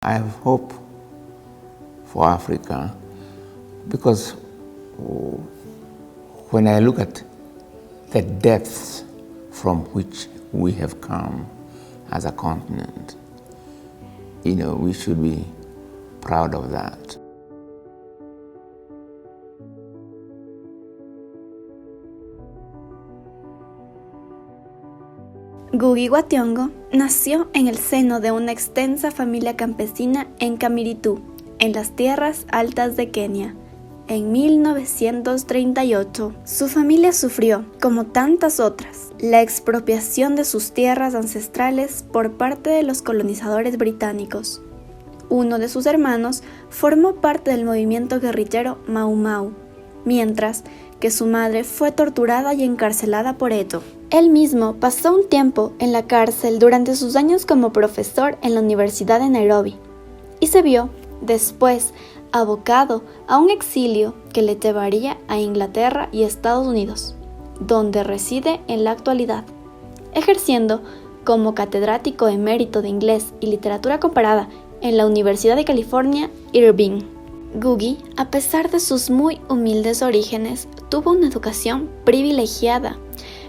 I have hope for Africa because when I look at the depths from which we have come as a continent, we should be proud of that. Ngugi wa Thiong'o nació en el seno de una extensa familia campesina en Kamiritú, en las tierras altas de Kenia. En 1938, su familia sufrió, como tantas otras, la expropiación de sus tierras ancestrales por parte de los colonizadores británicos. Uno de sus hermanos formó parte del movimiento guerrillero Mau Mau, mientras que su madre fue torturada y encarcelada por ello. Él mismo pasó un tiempo en la cárcel durante sus años como profesor en la Universidad de Nairobi y se vio, después, abocado a un exilio que le llevaría a Inglaterra y Estados Unidos, donde reside en la actualidad, ejerciendo como catedrático emérito de inglés y literatura comparada en la Universidad de California, Irvine. Ngugi, a pesar de sus muy humildes orígenes, tuvo una educación privilegiada,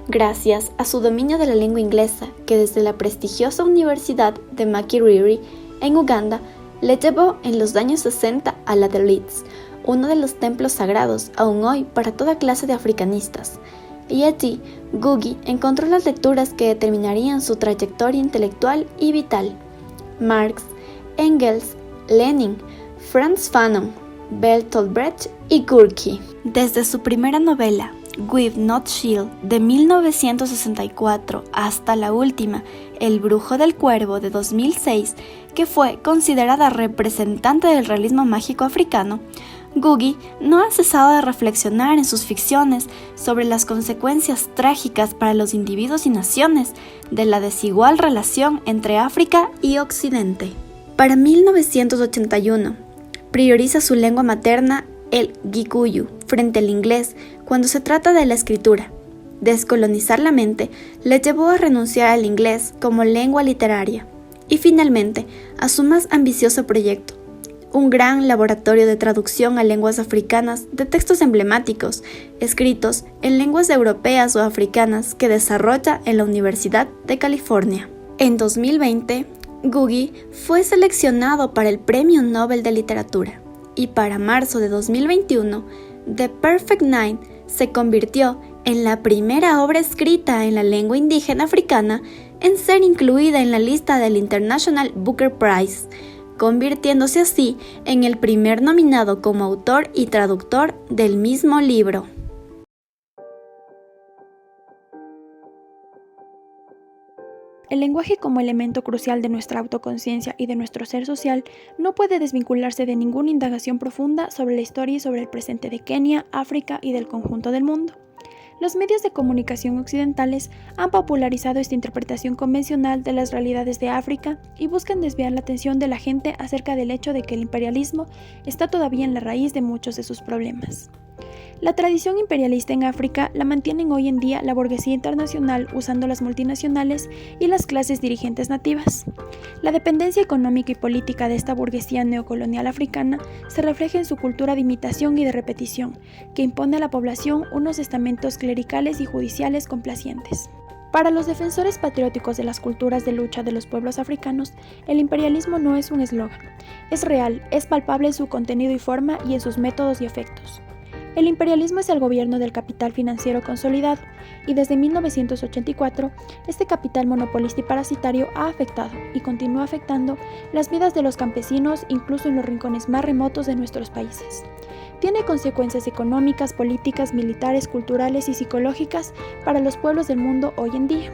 gracias a su dominio de la lengua inglesa, que desde la prestigiosa Universidad de Makerere en Uganda le llevó en los años 60 a la de Leeds, uno de los templos sagrados aún hoy para toda clase de africanistas. Y allí, Ngugi encontró las lecturas que determinarían su trayectoria intelectual y vital. Marx, Engels, Lenin, Frantz Fanon, Bertolt Brecht y Gorky. Desde su primera novela, With Not Shield, de 1964, hasta la última, El Brujo del Cuervo, de 2006, que fue considerada representante del realismo mágico africano, Ngugi no ha cesado de reflexionar en sus ficciones sobre las consecuencias trágicas para los individuos y naciones de la desigual relación entre África y Occidente. Para 1981, prioriza su lengua materna, el Gikuyu, frente al inglés cuando se trata de la escritura. Descolonizar la mente le llevó a renunciar al inglés como lengua literaria y finalmente a su más ambicioso proyecto, un gran laboratorio de traducción a lenguas africanas de textos emblemáticos escritos en lenguas europeas o africanas que desarrolla en la Universidad de California. En 2020, Ngugi fue seleccionado para el Premio Nobel de Literatura y para marzo de 2021, The Perfect Nine se convirtió en la primera obra escrita en la lengua indígena africana en ser incluida en la lista del International Booker Prize, convirtiéndose así en el primer nominado como autor y traductor del mismo libro. El lenguaje como elemento crucial de nuestra autoconciencia y de nuestro ser social no puede desvincularse de ninguna indagación profunda sobre la historia y sobre el presente de Kenia, África y del conjunto del mundo. Los medios de comunicación occidentales han popularizado esta interpretación convencional de las realidades de África y buscan desviar la atención de la gente acerca del hecho de que el imperialismo está todavía en la raíz de muchos de sus problemas. La tradición imperialista en África la mantienen hoy en día la burguesía internacional usando las multinacionales y las clases dirigentes nativas. La dependencia económica y política de esta burguesía neocolonial africana se refleja en su cultura de imitación y de repetición, que impone a la población unos estamentos clericales y judiciales complacientes. Para los defensores patrióticos de las culturas de lucha de los pueblos africanos, el imperialismo no es un eslogan, es real, es palpable en su contenido y forma y en sus métodos y efectos. El imperialismo es el gobierno del capital financiero consolidado y desde 1984 este capital monopolista y parasitario ha afectado y continúa afectando las vidas de los campesinos incluso en los rincones más remotos de nuestros países. Tiene consecuencias económicas, políticas, militares, culturales y psicológicas para los pueblos del mundo hoy en día.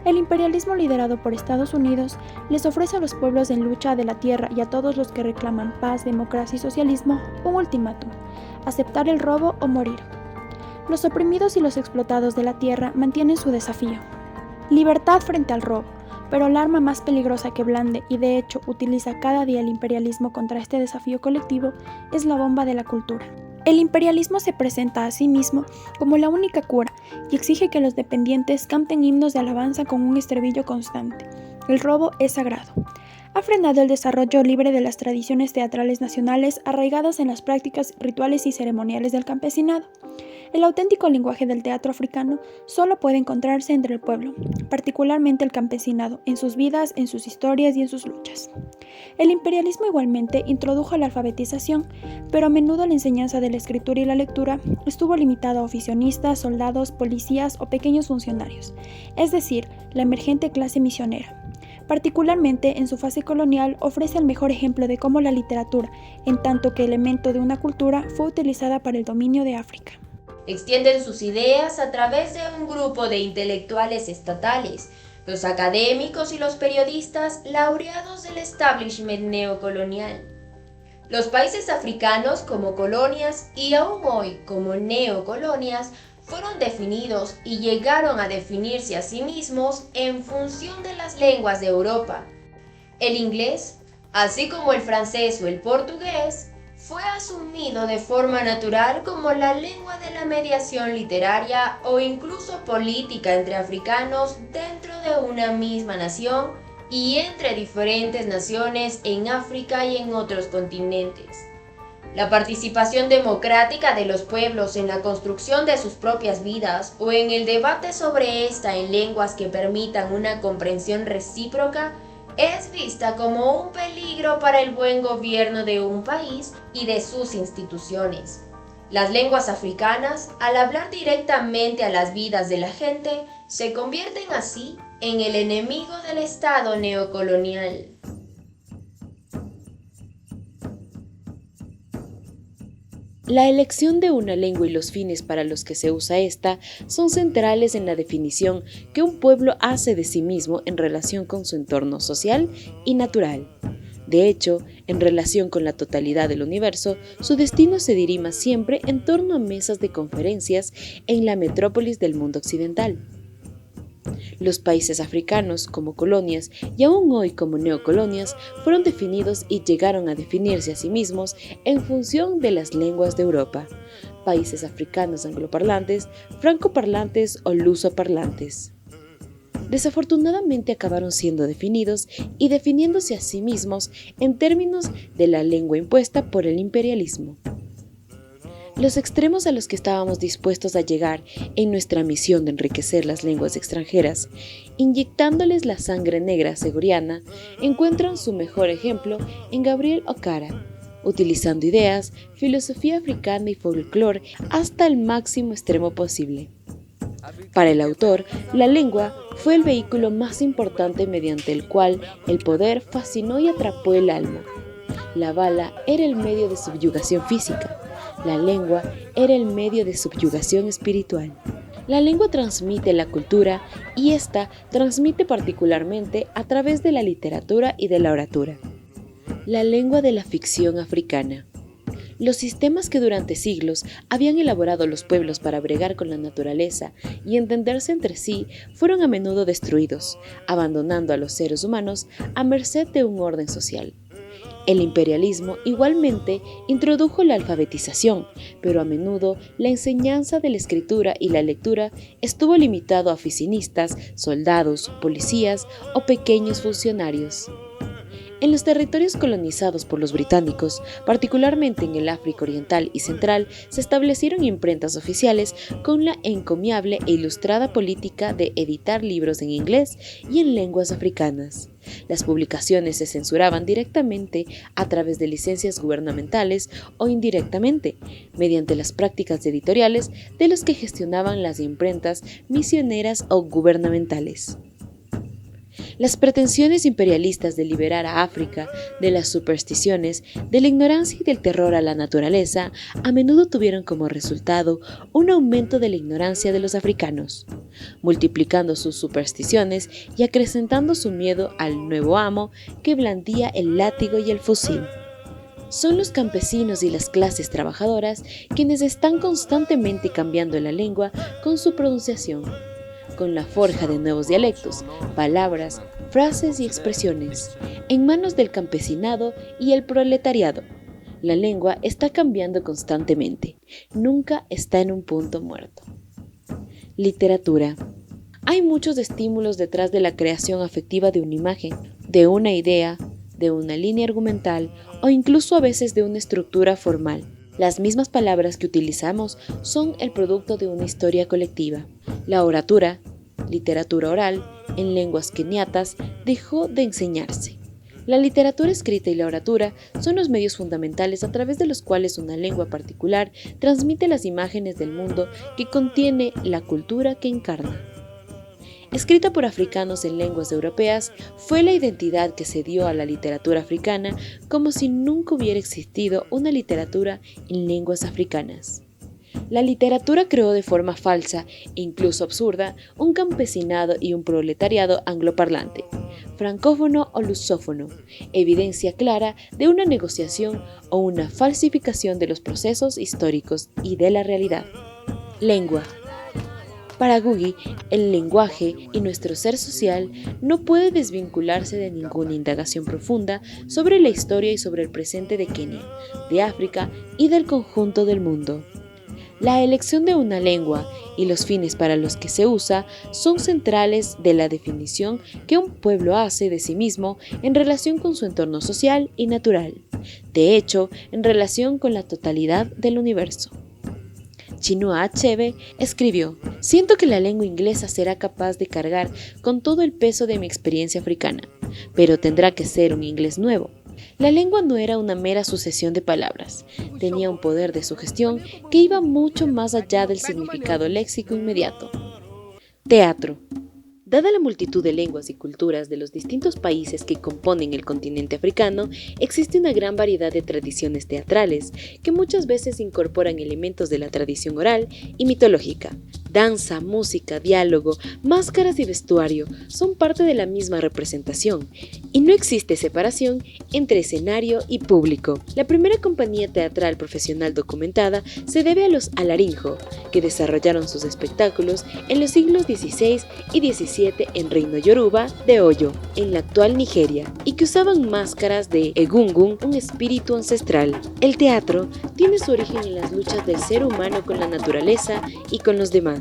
El imperialismo liderado por Estados Unidos les ofrece a los pueblos en lucha de la tierra y a todos los que reclaman paz, democracia y socialismo un ultimátum: aceptar el robo o morir. Los oprimidos y los explotados de la tierra mantienen su desafío: libertad frente al robo, pero la arma más peligrosa que blande y de hecho utiliza cada día el imperialismo contra este desafío colectivo es la bomba de la cultura. El imperialismo se presenta a sí mismo como la única cura y exige que los dependientes canten himnos de alabanza con un estribillo constante: el robo es sagrado. ha frenado el desarrollo libre de las tradiciones teatrales nacionales arraigadas en las prácticas rituales y ceremoniales del campesinado. El auténtico lenguaje del teatro africano solo puede encontrarse entre el pueblo, particularmente el campesinado, en sus vidas, en sus historias y en sus luchas. El imperialismo igualmente introdujo la alfabetización, pero a menudo la enseñanza de la escritura y la lectura estuvo limitada a oficionistas, soldados, policías o pequeños funcionarios, es decir, la emergente clase misionera. Particularmente en su fase colonial ofrece el mejor ejemplo de cómo la literatura, en tanto que elemento de una cultura, fue utilizada para el dominio de África. Extienden sus ideas a través de un grupo de intelectuales estatales, los académicos y los periodistas laureados del establishment neocolonial. Los países africanos como colonias y aún hoy como neocolonias fueron definidos y llegaron a definirse a sí mismos en función de las lenguas de Europa. El inglés, así como el francés o el portugués, fue asumido de forma natural como la lengua de la mediación literaria o incluso política entre africanos dentro de una misma nación y entre diferentes naciones en África y en otros continentes. La participación democrática de los pueblos en la construcción de sus propias vidas o en el debate sobre esta en lenguas que permitan una comprensión recíproca es vista como un peligro para el buen gobierno de un país y de sus instituciones. Las lenguas africanas, al hablar directamente a las vidas de la gente, se convierten así en el enemigo del Estado neocolonial. La elección de una lengua y los fines para los que se usa esta son centrales en la definición que un pueblo hace de sí mismo en relación con su entorno social y natural. De hecho, en relación con la totalidad del universo, su destino se dirima siempre en torno a mesas de conferencias en la metrópolis del mundo occidental. Los países africanos como colonias y aún hoy como neocolonias fueron definidos y llegaron a definirse a sí mismos en función de las lenguas de Europa, países africanos angloparlantes, francoparlantes o lusoparlantes. Desafortunadamente acabaron siendo definidos y definiéndose a sí mismos en términos de la lengua impuesta por el imperialismo. Los extremos a los que estábamos dispuestos a llegar en nuestra misión de enriquecer las lenguas extranjeras, inyectándoles la sangre negra seguriana, encuentran su mejor ejemplo en Gabriel Okara, utilizando ideas, filosofía africana y folclore hasta el máximo extremo posible. Para el autor, la lengua fue el vehículo más importante mediante el cual el poder fascinó y atrapó el alma. La bala era el medio de subyugación física. La lengua era el medio de subyugación espiritual. La lengua transmite la cultura y ésta transmite particularmente a través de la literatura y de la oratura. La lengua de la ficción africana. Los sistemas que durante siglos habían elaborado los pueblos para bregar con la naturaleza y entenderse entre sí fueron a menudo destruidos, abandonando a los seres humanos a merced de un orden social. El imperialismo igualmente introdujo la alfabetización, pero a menudo la enseñanza de la escritura y la lectura estuvo limitado a oficinistas, soldados, policías o pequeños funcionarios. En los territorios colonizados por los británicos, particularmente en el África Oriental y Central, se establecieron imprentas oficiales con la encomiable e ilustrada política de editar libros en inglés y en lenguas africanas. Las publicaciones se censuraban directamente a través de licencias gubernamentales o indirectamente, mediante las prácticas editoriales de los que gestionaban las imprentas misioneras o gubernamentales. Las pretensiones imperialistas de liberar a África de las supersticiones, de la ignorancia y del terror a la naturaleza, a menudo tuvieron como resultado un aumento de la ignorancia de los africanos, multiplicando sus supersticiones y acrecentando su miedo al nuevo amo que blandía el látigo y el fusil. Son los campesinos y las clases trabajadoras quienes están constantemente cambiando la lengua con su pronunciación, con la forja de nuevos dialectos, palabras, frases y expresiones, en manos del campesinado y el proletariado. La lengua está cambiando constantemente, nunca está en un punto muerto. Literatura. Hay muchos estímulos detrás de la creación afectiva de una imagen, de una idea, de una línea argumental o incluso a veces de una estructura formal. Las mismas palabras que utilizamos son el producto de una historia colectiva. La oratura, literatura oral, en lenguas keniatas, dejó de enseñarse. La literatura escrita y la oratura son los medios fundamentales a través de los cuales una lengua particular transmite las imágenes del mundo que contiene la cultura que encarna. Escrita por africanos en lenguas europeas, fue la identidad que se dio a la literatura africana como si nunca hubiera existido una literatura en lenguas africanas. La literatura creó de forma falsa e incluso absurda un campesinado y un proletariado angloparlante, francófono o lusófono, evidencia clara de una negociación o una falsificación de los procesos históricos y de la realidad. Lengua. Para Ngugi, el lenguaje y nuestro ser social no puede desvincularse de ninguna indagación profunda sobre la historia y sobre el presente de Kenia, de África y del conjunto del mundo. La elección de una lengua y los fines para los que se usa son centrales de la definición que un pueblo hace de sí mismo en relación con su entorno social y natural, de hecho, en relación con la totalidad del universo. Chinua Achebe escribió: «Siento que la lengua inglesa será capaz de cargar con todo el peso de mi experiencia africana, pero tendrá que ser un inglés nuevo». La lengua no era una mera sucesión de palabras, tenía un poder de sugestión que iba mucho más allá del significado léxico inmediato. Teatro. Dada la multitud de lenguas y culturas de los distintos países que componen el continente africano, existe una gran variedad de tradiciones teatrales que muchas veces incorporan elementos de la tradición oral y mitológica. Danza, música, diálogo, máscaras y vestuario son parte de la misma representación, y no existe separación entre escenario y público. La primera compañía teatral profesional documentada se debe a los Alarinjo, que desarrollaron sus espectáculos en los siglos XVI y XVII en Reino Yoruba de Oyo, en la actual Nigeria, y que usaban máscaras de Egungun, un espíritu ancestral. El teatro tiene su origen en las luchas del ser humano con la naturaleza y con los demás.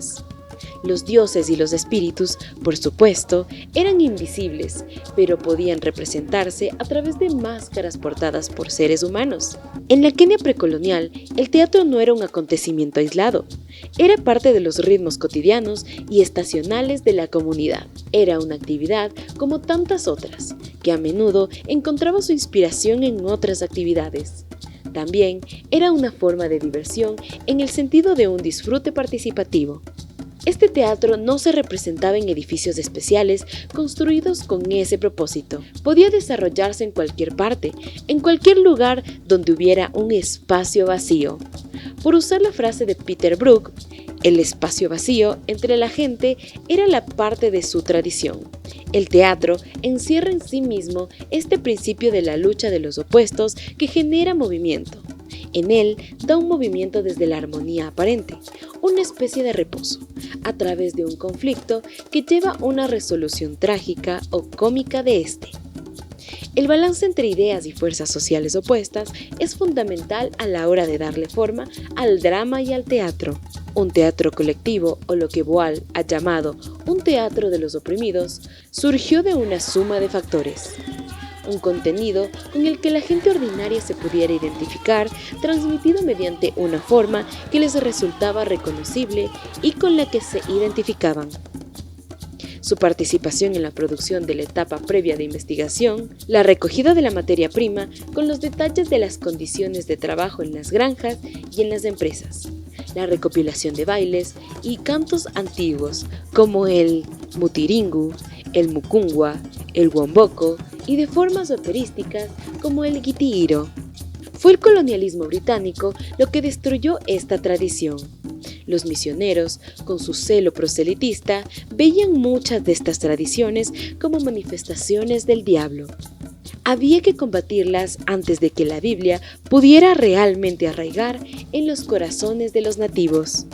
Los dioses y los espíritus, por supuesto, eran invisibles, pero podían representarse a través de máscaras portadas por seres humanos. En la Kenia precolonial, el teatro no era un acontecimiento aislado, era parte de los ritmos cotidianos y estacionales de la comunidad. Era una actividad como tantas otras, que a menudo encontraba su inspiración en otras actividades. También era una forma de diversión en el sentido de un disfrute participativo. Este teatro no se representaba en edificios especiales construidos con ese propósito. Podía desarrollarse en cualquier parte, en cualquier lugar donde hubiera un espacio vacío. Por usar la frase de Peter Brook, el espacio vacío entre la gente era la parte de su tradición. El teatro encierra en sí mismo este principio de la lucha de los opuestos que genera movimiento. En él da un movimiento desde la armonía aparente, una especie de reposo, a través de un conflicto que lleva a una resolución trágica o cómica de este. El balance entre ideas y fuerzas sociales opuestas es fundamental a la hora de darle forma al drama y al teatro. Un teatro colectivo, o lo que Boal ha llamado un teatro de los oprimidos, surgió de una suma de factores. Un contenido con el que la gente ordinaria se pudiera identificar, transmitido mediante una forma que les resultaba reconocible y con la que se identificaban. Su participación en la producción de la etapa previa de investigación, la recogida de la materia prima con los detalles de las condiciones de trabajo en las granjas y en las empresas, la recopilación de bailes y cantos antiguos como el mutiringu, el mukungwa, el womboko y de formas operísticas como el gitiiro. Fue el colonialismo británico lo que destruyó esta tradición. Los misioneros, con su celo proselitista, veían muchas de estas tradiciones como manifestaciones del diablo. Había que combatirlas antes de que la Biblia pudiera realmente arraigar en los corazones de los nativos.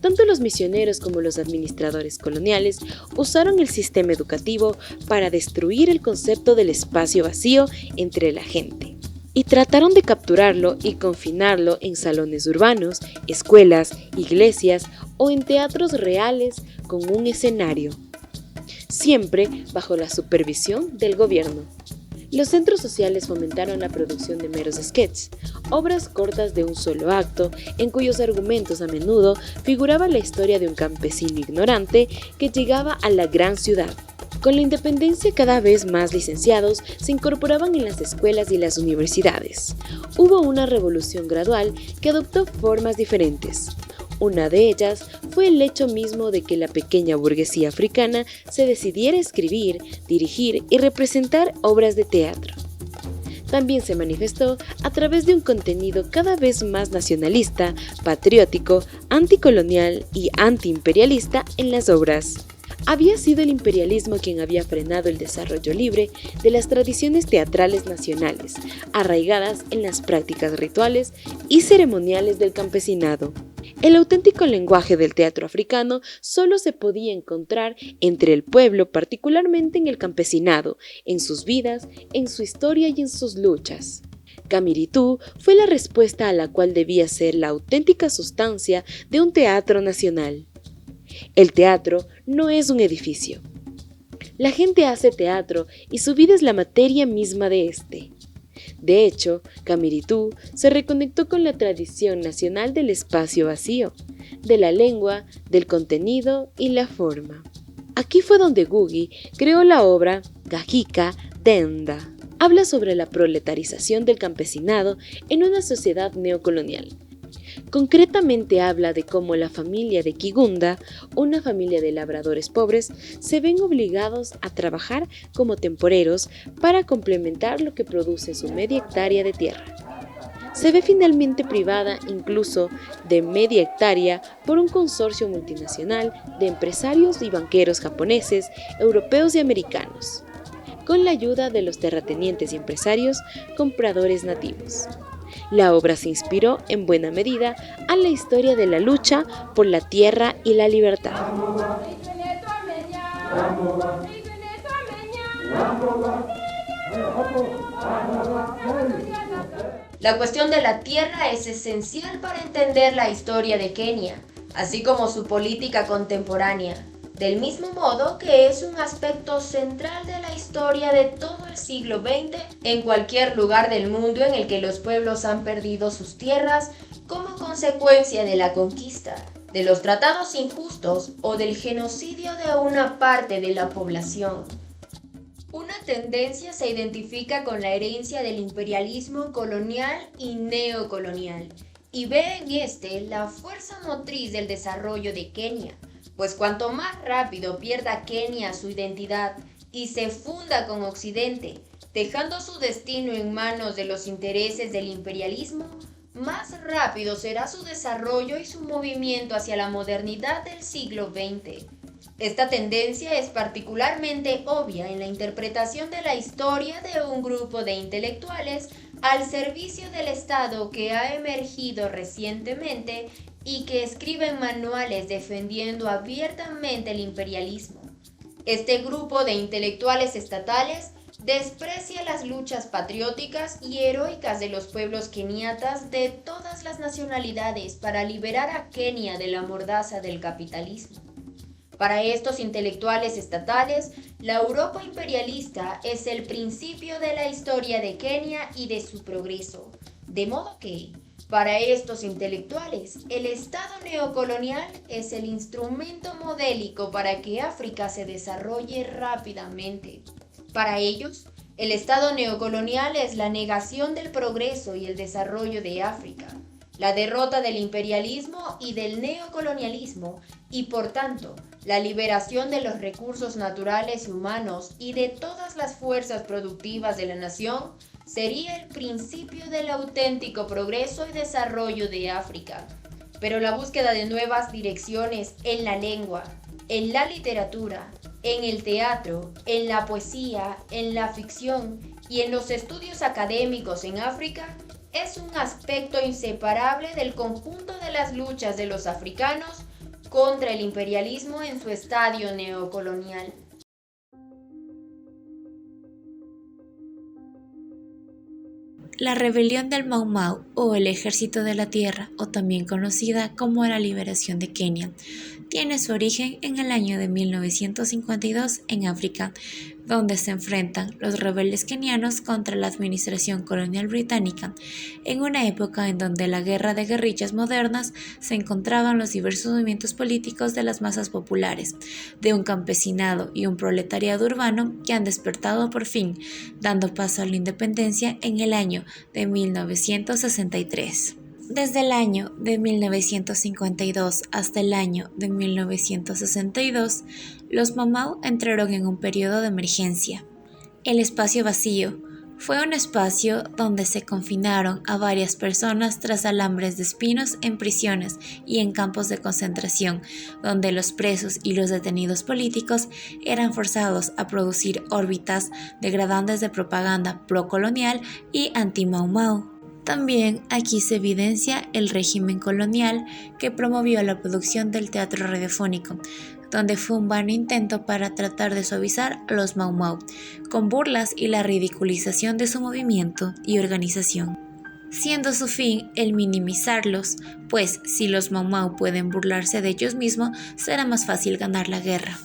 Tanto los misioneros como los administradores coloniales usaron el sistema educativo para destruir el concepto del espacio vacío entre la gente. Y trataron de capturarlo y confinarlo en salones urbanos, escuelas, iglesias o en teatros reales con un escenario, siempre bajo la supervisión del gobierno. Los centros sociales fomentaron la producción de meros sketches, obras cortas de un solo acto, en cuyos argumentos a menudo figuraba la historia de un campesino ignorante que llegaba a la gran ciudad. Con la independencia, cada vez más licenciados se incorporaban en las escuelas y las universidades. Hubo una revolución gradual que adoptó formas diferentes. Una de ellas fue el hecho mismo de que la pequeña burguesía africana se decidiera a escribir, dirigir y representar obras de teatro. También se manifestó a través de un contenido cada vez más nacionalista, patriótico, anticolonial y antiimperialista en las obras. Había sido el imperialismo quien había frenado el desarrollo libre de las tradiciones teatrales nacionales, arraigadas en las prácticas rituales y ceremoniales del campesinado. El auténtico lenguaje del teatro africano solo se podía encontrar entre el pueblo, particularmente en el campesinado, en sus vidas, en su historia y en sus luchas. Camiritú fue la respuesta a la cual debía ser la auténtica sustancia de un teatro nacional. El teatro no es un edificio. La gente hace teatro y su vida es la materia misma de este. De hecho, Camiritú se reconectó con la tradición nacional del espacio vacío, de la lengua, del contenido y la forma. Aquí fue donde Ngugi creó la obra Gahika Denda. Habla sobre la proletarización del campesinado en una sociedad neocolonial. Concretamente habla de cómo la familia de Kigunda, una familia de labradores pobres, se ven obligados a trabajar como temporeros para complementar lo que produce su media hectárea de tierra. Se ve finalmente privada incluso de media hectárea por un consorcio multinacional de empresarios y banqueros japoneses, europeos y americanos, con la ayuda de los terratenientes y empresarios compradores nativos. La obra se inspiró en buena medida a la historia de la lucha por la tierra y la libertad. La cuestión de la tierra es esencial para entender la historia de Kenia, así como su política contemporánea, del mismo modo que es un aspecto central de la historia de todo el siglo XX en cualquier lugar del mundo en el que los pueblos han perdido sus tierras como consecuencia de la conquista, de los tratados injustos o del genocidio de una parte de la población. Una tendencia se identifica con la herencia del imperialismo colonial y neocolonial y ve en este la fuerza motriz del desarrollo de Kenia. Pues cuanto más rápido pierda Kenia su identidad y se funda con Occidente, dejando su destino en manos de los intereses del imperialismo, más rápido será su desarrollo y su movimiento hacia la modernidad del siglo XX. Esta tendencia es particularmente obvia en la interpretación de la historia de un grupo de intelectuales al servicio del Estado que ha emergido recientemente y que escriben manuales defendiendo abiertamente el imperialismo. Este grupo de intelectuales estatales desprecia las luchas patrióticas y heroicas de los pueblos keniatas de todas las nacionalidades para liberar a Kenia de la mordaza del capitalismo. Para estos intelectuales estatales, la Europa imperialista es el principio de la historia de Kenia y de su progreso, de modo que, para estos intelectuales, el Estado neocolonial es el instrumento modélico para que África se desarrolle rápidamente. Para ellos, el Estado neocolonial es la negación del progreso y el desarrollo de África, la derrota del imperialismo y del neocolonialismo y, por tanto, la liberación de los recursos naturales y humanos y de todas las fuerzas productivas de la nación sería el principio del auténtico progreso y desarrollo de África. Pero la búsqueda de nuevas direcciones en la lengua, en la literatura, en el teatro, en la poesía, en la ficción y en los estudios académicos en África es un aspecto inseparable del conjunto de las luchas de los africanos contra el imperialismo en su estadio neocolonial. La rebelión del Mau Mau o el Ejército de la Tierra, o también conocida como la Liberación de Kenia, tiene su origen en el año de 1952 en África, donde se enfrentan los rebeldes kenianos contra la administración colonial británica, en una época en donde la guerra de guerrillas modernas se encontraban los diversos movimientos políticos de las masas populares, de un campesinado y un proletariado urbano que han despertado por fin, dando paso a la independencia en el año de 1963. Desde el año de 1952 hasta el año de 1962, los Mau Mau entraron en un periodo de emergencia. El espacio vacío fue un espacio donde se confinaron a varias personas tras alambres de espinos en prisiones y en campos de concentración, donde los presos y los detenidos políticos eran forzados a producir órbitas degradantes de propaganda procolonial y anti-Mau Mau. También aquí se evidencia el régimen colonial que promovió la producción del teatro radiofónico, donde fue un vano intento para tratar de suavizar a los Mau Mau, con burlas y la ridiculización de su movimiento y organización, siendo su fin el minimizarlos, pues si los Mau Mau pueden burlarse de ellos mismos, será más fácil ganar la guerra.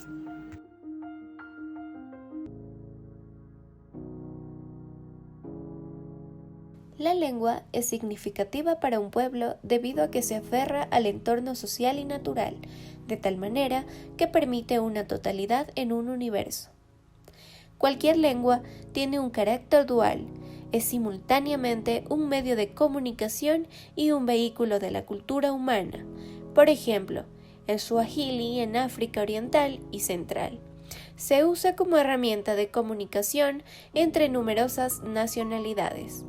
La lengua es significativa para un pueblo debido a que se aferra al entorno social y natural, de tal manera que permite una totalidad en un universo. Cualquier lengua tiene un carácter dual, es simultáneamente un medio de comunicación y un vehículo de la cultura humana. Por ejemplo, el suajili en África Oriental y Central se usa como herramienta de comunicación entre numerosas nacionalidades,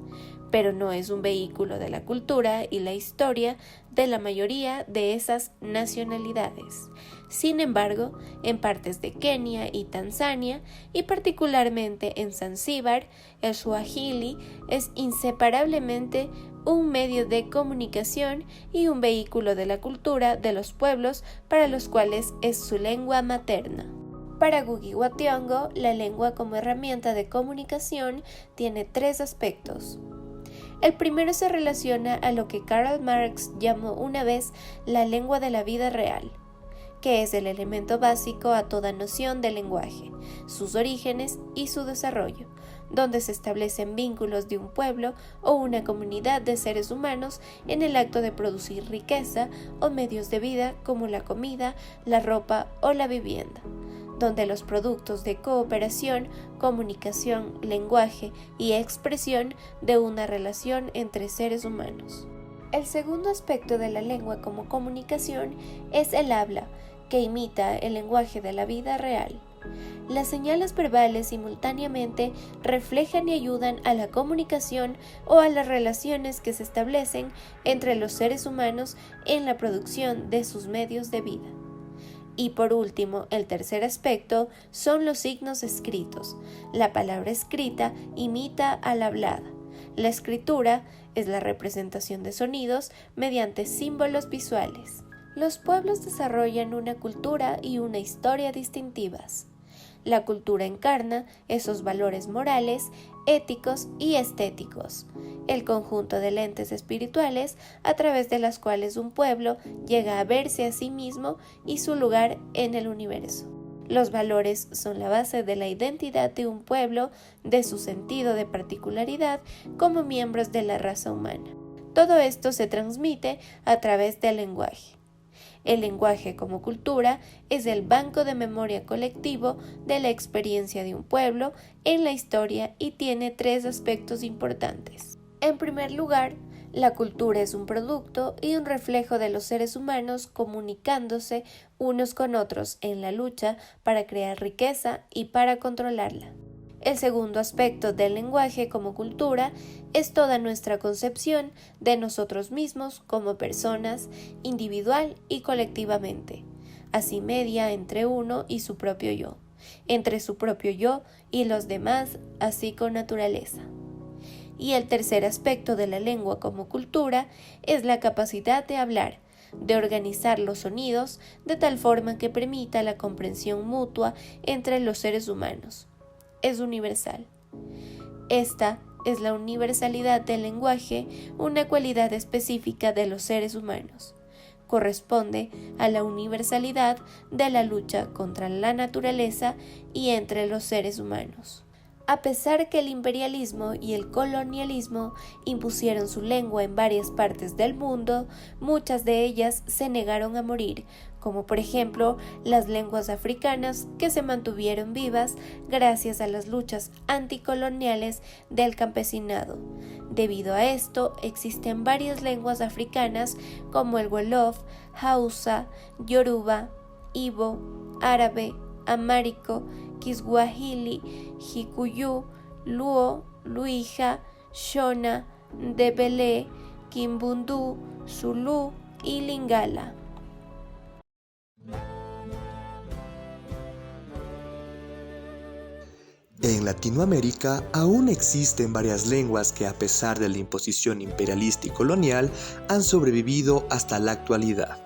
pero no es un vehículo de la cultura y la historia de la mayoría de esas nacionalidades. Sin embargo, en partes de Kenia y Tanzania, y particularmente en Zanzíbar, el suajili es inseparablemente un medio de comunicación y un vehículo de la cultura de los pueblos para los cuales es su lengua materna. Para Ngugi wa Thiong'o, la lengua como herramienta de comunicación tiene tres aspectos. El primero se relaciona a lo que Karl Marx llamó una vez la lengua de la vida real, que es el elemento básico a toda noción del lenguaje, sus orígenes y su desarrollo, donde se establecen vínculos de un pueblo o una comunidad de seres humanos en el acto de producir riqueza o medios de vida como la comida, la ropa o la vivienda, donde los productos de cooperación, comunicación, lenguaje y expresión de una relación entre seres humanos. El segundo aspecto de la lengua como comunicación es el habla, que imita el lenguaje de la vida real. Las señales verbales simultáneamente reflejan y ayudan a la comunicación o a las relaciones que se establecen entre los seres humanos en la producción de sus medios de vida. Y por último, el tercer aspecto son los signos escritos. La palabra escrita imita a la hablada. La escritura es la representación de sonidos mediante símbolos visuales. Los pueblos desarrollan una cultura y una historia distintivas. La cultura encarna esos valores morales, éticos y estéticos, el conjunto de lentes espirituales a través de las cuales un pueblo llega a verse a sí mismo y su lugar en el universo. Los valores son la base de la identidad de un pueblo, de su sentido de particularidad como miembros de la raza humana. Todo esto se transmite a través del lenguaje. El lenguaje como cultura es el banco de memoria colectivo de la experiencia de un pueblo en la historia y tiene tres aspectos importantes. En primer lugar, la cultura es un producto y un reflejo de los seres humanos comunicándose unos con otros en la lucha para crear riqueza y para controlarla. El segundo aspecto del lenguaje como cultura es toda nuestra concepción de nosotros mismos como personas, individual y colectivamente, así media entre uno y su propio yo, entre su propio yo y los demás, así con naturaleza. Y el tercer aspecto de la lengua como cultura es la capacidad de hablar, de organizar los sonidos de tal forma que permita la comprensión mutua entre los seres humanos. Es universal. Esta es la universalidad del lenguaje, una cualidad específica de los seres humanos. corresponde a la universalidad de la lucha contra la naturaleza y entre los seres humanos. A pesar que el imperialismo y el colonialismo impusieron su lengua en varias partes del mundo, muchas de ellas se negaron a morir, como por ejemplo las lenguas africanas que se mantuvieron vivas gracias a las luchas anticoloniales del campesinado. Debido a esto, existen varias lenguas africanas como el Wolof, Hausa, Yoruba, Ibo, árabe, amárico, Kiswahili, Gikuyu, Luo, Luija, Shona, Ndebele, Kimbundu, Zulu y Lingala. En Latinoamérica aún existen varias lenguas que, a pesar de la imposición imperialista y colonial, han sobrevivido hasta la actualidad.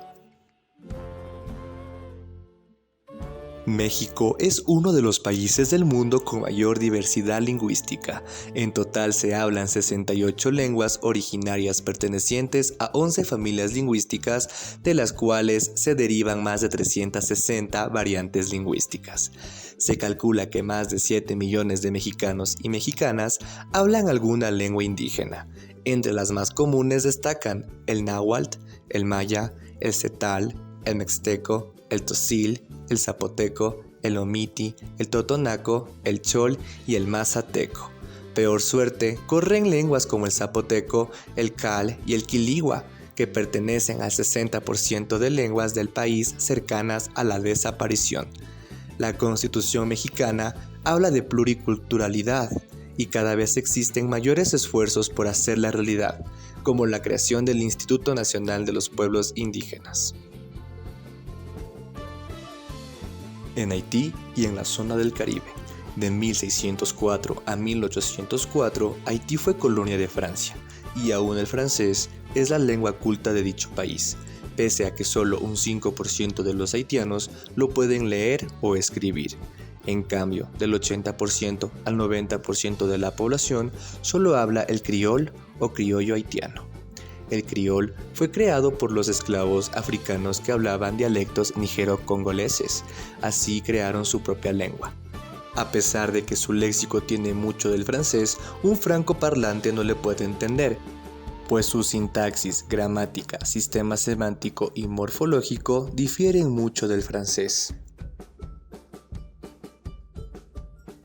México es uno de los países del mundo con mayor diversidad lingüística. En total se hablan 68 lenguas originarias pertenecientes a 11 familias lingüísticas, de las cuales se derivan más de 360 variantes lingüísticas. Se calcula que más de 7 millones de mexicanos y mexicanas hablan alguna lengua indígena. Entre las más comunes destacan el náhuatl, el maya, el cetal, el mixteco, el tzotzil, el zapoteco, el omiti, el totonaco, el chol y el mazateco. Peor suerte corren lenguas como el zapoteco, el cal y el quiligua, que pertenecen al 60% de lenguas del país cercanas a la desaparición. La Constitución mexicana habla de pluriculturalidad y cada vez existen mayores esfuerzos por hacerla realidad, como la creación del Instituto Nacional de los Pueblos Indígenas. En Haití y en la zona del Caribe, de 1604 a 1804, Haití fue colonia de Francia, y aún el francés es la lengua culta de dicho país, pese a que solo un 5% de los haitianos lo pueden leer o escribir. En cambio, del 80% al 90% de la población solo habla el criol o criollo haitiano. El criol fue creado por los esclavos africanos que hablaban dialectos nigero-congoleses, así crearon su propia lengua. A pesar de que su léxico tiene mucho del francés, un francoparlante no le puede entender, pues su sintaxis, gramática, sistema semántico y morfológico difieren mucho del francés.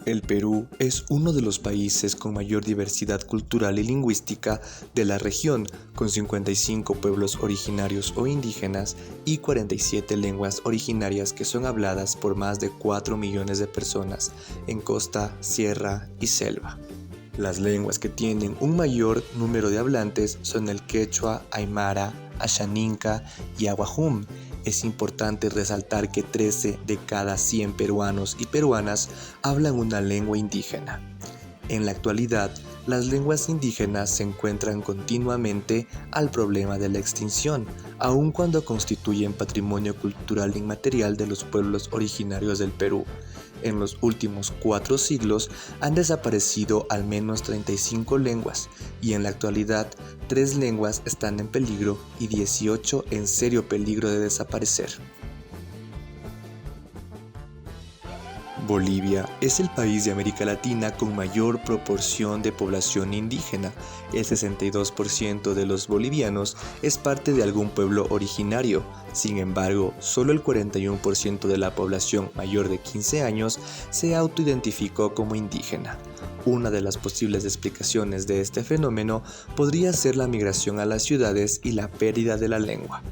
El Perú es uno de los países con mayor diversidad cultural y lingüística de la región, con 55 pueblos originarios o indígenas y 47 lenguas originarias que son habladas por más de 4 millones de personas en costa, sierra y selva. Las lenguas que tienen un mayor número de hablantes son el quechua, aymara, ashaninka y aguajum. Es importante resaltar que 13 de cada 100 peruanos y peruanas hablan una lengua indígena. En la actualidad, las lenguas indígenas se encuentran continuamente al problema de la extinción, aun cuando constituyen patrimonio cultural inmaterial de los pueblos originarios del Perú. En los últimos 4 siglos han desaparecido al menos 35 lenguas y en la actualidad 3 lenguas están en peligro y 18 en serio peligro de desaparecer. Bolivia es el país de América Latina con mayor proporción de población indígena. El 62% de los bolivianos es parte de algún pueblo originario. Sin embargo, solo el 41% de la población mayor de 15 años se autoidentificó como indígena. Una de las posibles explicaciones de este fenómeno podría ser la migración a las ciudades y la pérdida de la lengua.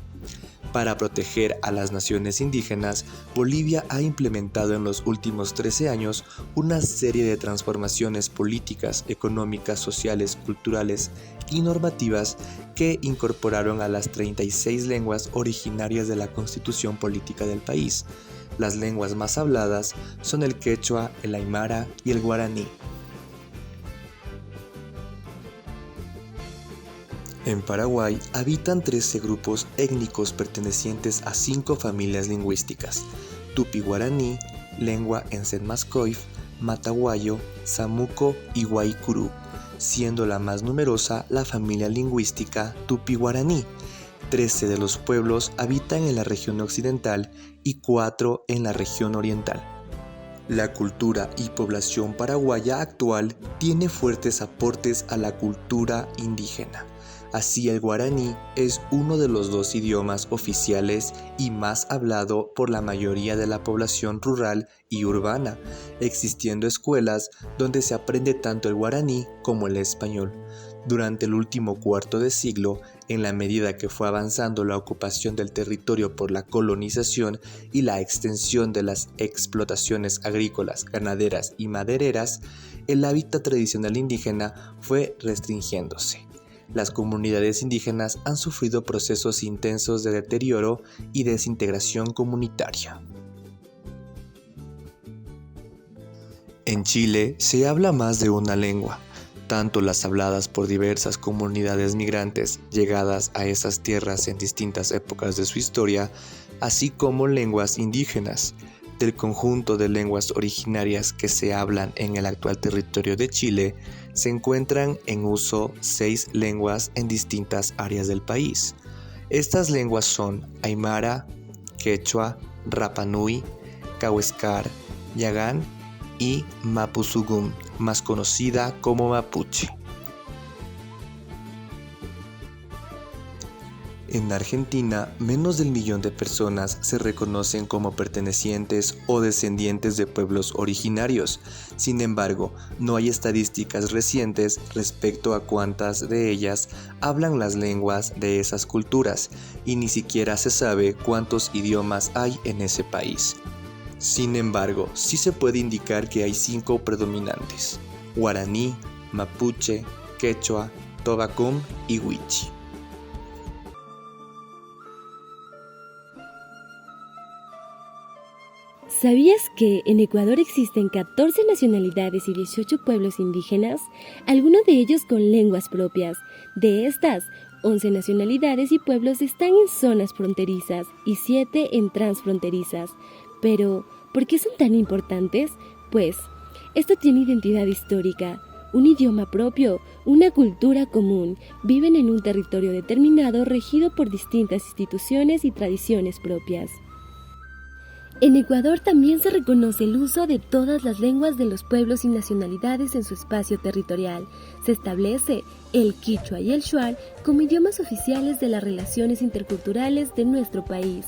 Para proteger a las naciones indígenas, Bolivia ha implementado en los últimos 13 años una serie de transformaciones políticas, económicas, sociales, culturales y normativas que incorporaron a las 36 lenguas originarias de la Constitución Política del país. Las lenguas más habladas son el quechua, el aymara y el guaraní. En Paraguay habitan 13 grupos étnicos pertenecientes a 5 familias lingüísticas: Tupi-Guaraní, lengua Enset-Mascoif, Mataguayo, Samuco y Guaycurú, siendo la más numerosa la familia lingüística Tupi-Guaraní. 13 de los pueblos habitan en la región occidental y 4 en la región oriental. La cultura y población paraguaya actual tiene fuertes aportes a la cultura indígena. Así, el guaraní es uno de los 2 idiomas oficiales y más hablado por la mayoría de la población rural y urbana, existiendo escuelas donde se aprende tanto el guaraní como el español. Durante el último cuarto de siglo, en la medida que fue avanzando la ocupación del territorio por la colonización y la extensión de las explotaciones agrícolas, ganaderas y madereras, el hábitat tradicional indígena fue restringiéndose. Las comunidades indígenas han sufrido procesos intensos de deterioro y desintegración comunitaria. En Chile se habla más de una lengua, tanto las habladas por diversas comunidades migrantes llegadas a esas tierras en distintas épocas de su historia, así como lenguas indígenas. Del conjunto de lenguas originarias que se hablan en el actual territorio de Chile, se encuentran en uso 6 lenguas en distintas áreas del país. Estas lenguas son aymara, quechua, rapanui, cauescar, yagán y mapuzungún, más conocida como mapuche. En Argentina, menos del 1 millón de personas se reconocen como pertenecientes o descendientes de pueblos originarios. Sin embargo, no hay estadísticas recientes respecto a cuántas de ellas hablan las lenguas de esas culturas, y ni siquiera se sabe cuántos idiomas hay en ese país. Sin embargo, sí se puede indicar que hay 5 predominantes: guaraní, mapuche, quechua, tobacum y wichi. ¿Sabías que en Ecuador existen 14 nacionalidades y 18 pueblos indígenas? Algunos de ellos con lenguas propias. De estas, 11 nacionalidades y pueblos están en zonas fronterizas y 7 en transfronterizas. Pero, ¿por qué son tan importantes? Pues, esto tiene identidad histórica, un idioma propio, una cultura común, viven en un territorio determinado regido por distintas instituciones y tradiciones propias. En Ecuador también se reconoce el uso de todas las lenguas de los pueblos y nacionalidades en su espacio territorial. Se establece el quichua y el shuar como idiomas oficiales de las relaciones interculturales de nuestro país.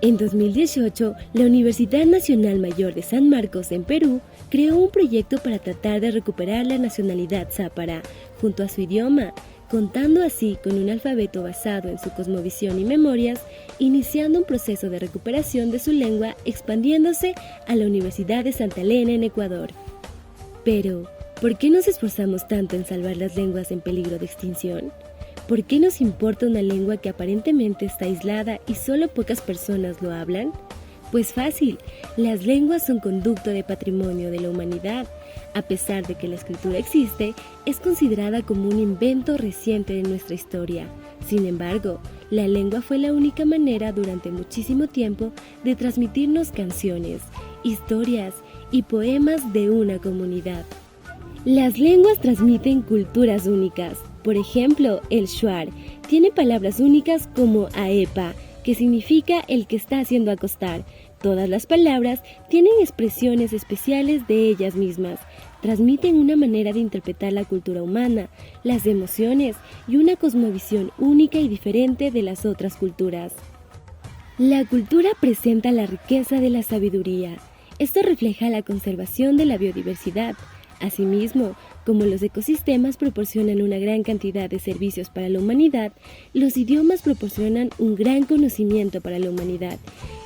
En 2018, la Universidad Nacional Mayor de San Marcos, en Perú, creó un proyecto para tratar de recuperar la nacionalidad zápara, junto a su idioma, contando así con un alfabeto basado en su cosmovisión y memorias, iniciando un proceso de recuperación de su lengua expandiéndose a la Universidad de Santa Elena en Ecuador. Pero, ¿por qué nos esforzamos tanto en salvar las lenguas en peligro de extinción? ¿Por qué nos importa una lengua que aparentemente está aislada y solo pocas personas lo hablan? Pues fácil, las lenguas son conducto de patrimonio de la humanidad. A pesar de que la escritura existe, es considerada como un invento reciente de nuestra historia. Sin embargo, la lengua fue la única manera durante muchísimo tiempo de transmitirnos canciones, historias y poemas de una comunidad. Las lenguas transmiten culturas únicas. Por ejemplo, el shuar tiene palabras únicas como aepa, que significa el que está haciendo acostar. Todas las palabras tienen expresiones especiales de ellas mismas, transmiten una manera de interpretar la cultura humana, las emociones y una cosmovisión única y diferente de las otras culturas. La cultura presenta la riqueza de la sabiduría. Esto refleja la conservación de la biodiversidad. Asimismo, como los ecosistemas proporcionan una gran cantidad de servicios para la humanidad, los idiomas proporcionan un gran conocimiento para la humanidad,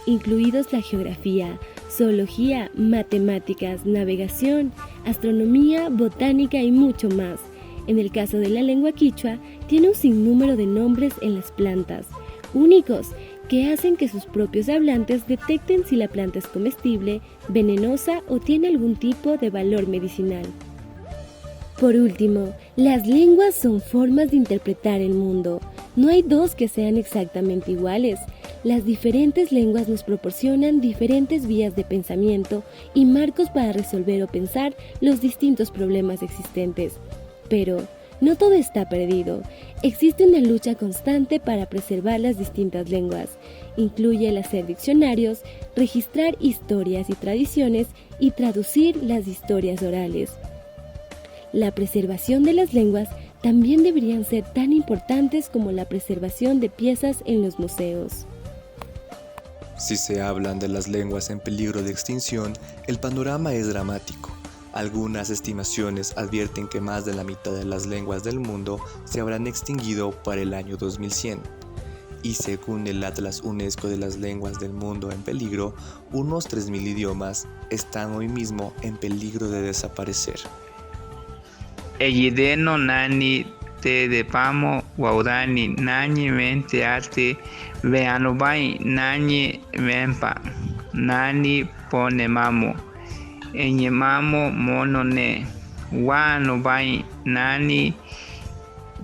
incluidos la geografía, zoología, matemáticas, navegación, astronomía, botánica y mucho más. En el caso de la lengua quichua, tiene un sinnúmero de nombres en las plantas, únicos, que hacen que sus propios hablantes detecten si la planta es comestible, venenosa o tiene algún tipo de valor medicinal. Por último, las lenguas son formas de interpretar el mundo. No hay dos que sean exactamente iguales. Las diferentes lenguas nos proporcionan diferentes vías de pensamiento y marcos para resolver o pensar los distintos problemas existentes. Pero, no todo está perdido. Existe una lucha constante para preservar las distintas lenguas. Incluye el hacer diccionarios, registrar historias y tradiciones y traducir las historias orales. La preservación de las lenguas también deberían ser tan importantes como la preservación de piezas en los museos. Si se hablan de las lenguas en peligro de extinción, el panorama es dramático. Algunas estimaciones advierten que más de la mitad de las lenguas del mundo se habrán extinguido para el año 2100. Y según el Atlas UNESCO de las lenguas del mundo en peligro, unos 3.000 idiomas están hoy mismo en peligro de desaparecer. Eyideno nani te depamo waudani nani mente arte veanobai nani mempa nani ponemamo enyemamo monone wanobai nani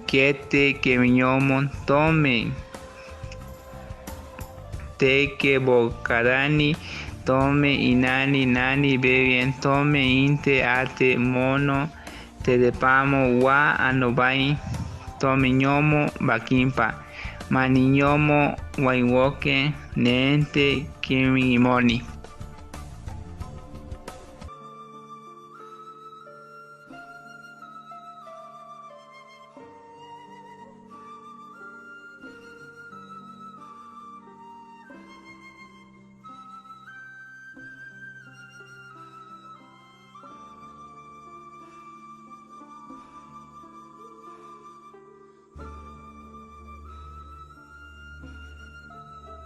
kete keminyomo tome te que bocarani tome inani nani bebien tome inte ate mono te depamo wa anobai tome ñomo bakimpa maniñomo waiwoke nente kimimoni.